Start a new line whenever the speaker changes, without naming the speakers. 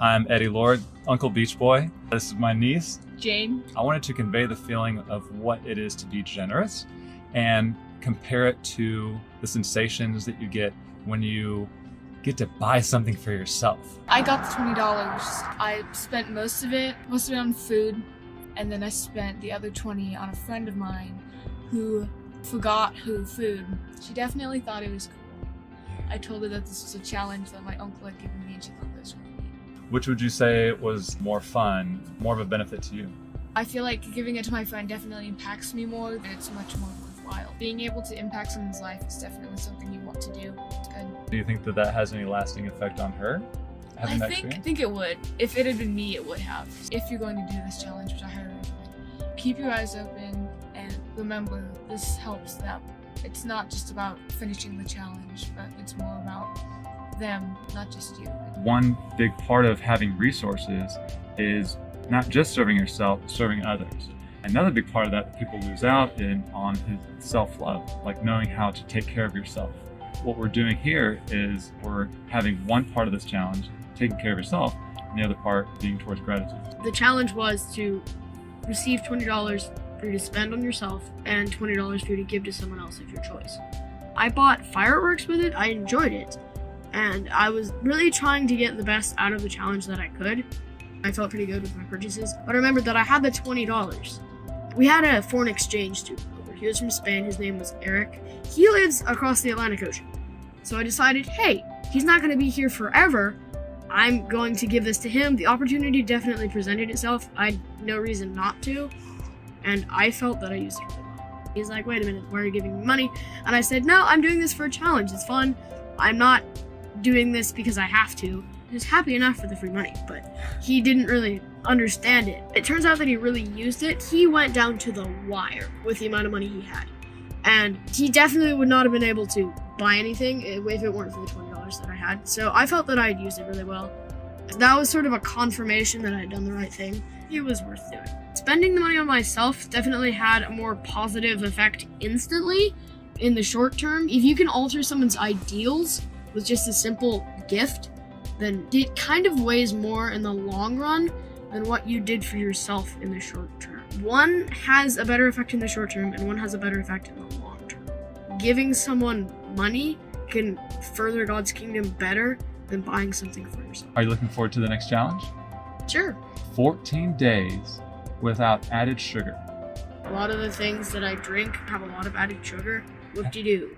I'm Eddie Lord, Uncle Beach Boy. This is my niece,
Jane.
I wanted to convey the feeling of what it is to be generous and compare it to the sensations that you get when you get to buy something for yourself.
I got the $20. I spent most of it on food, and then I spent the other 20 on a friend of mine who forgot her food. She definitely thought it was cool. I told her that this was a challenge that my uncle had given me, and she thought this was really neat.
Which would you say was more fun, more of a benefit to you?
I feel like giving it to my friend definitely impacts me more, and it's much more worthwhile. Being able to impact someone's life is definitely something you want to do. It's good.
Do you think that that has any lasting effect on her? Having that
I
experience?
think it would. If it had been me, it would have. If you're going to do this challenge, which I highly recommend, keep your eyes open and remember this helps them. It's not just about finishing the challenge, but it's more about them, not just you.
One big part of having resources is not just serving yourself, but serving others. Another big part of that people lose out on is self-love, like knowing how to take care of yourself. What we're doing here is we're having one part of this challenge, taking care of yourself, and the other part being towards gratitude.
The challenge was to receive $20 for you to spend on yourself and $20 for you to give to someone else of your choice. I bought fireworks with it, I enjoyed it, and I was really trying to get the best out of the challenge that I could. I felt pretty good with my purchases, but I remembered that I had the $20. We had a foreign exchange student over. He was from Spain, his name was Eric. He lives across the Atlantic Ocean. So I decided, hey, he's not going to be here forever. I'm going to give this to him. The opportunity definitely presented itself. I had no reason not to, and I felt that I used it really well. He's like, wait a minute, why are you giving me money? And I said, no, I'm doing this for a challenge. It's fun. I'm not doing this because I have to. He was happy enough for the free money, but he didn't really understand it. It turns out that he really used it. He went down to the wire with the amount of money he had. And he definitely would not have been able to buy anything if it weren't for the $20 that I had. So I felt that I had used it really well. That was sort of a confirmation that I had done the right thing. It was worth doing. Spending the money on myself definitely had a more positive effect instantly in the short term. If you can alter someone's ideals with just a simple gift, then it kind of weighs more in the long run than what you did for yourself in the short term. One has a better effect in the short term, and one has a better effect in the long term. Giving someone money can further God's kingdom better than buying something for yourself.
Are you looking forward to the next challenge?
Sure.
14 days without added sugar.
A lot of the things that I drink have a lot of added sugar. Whoop-de-doo.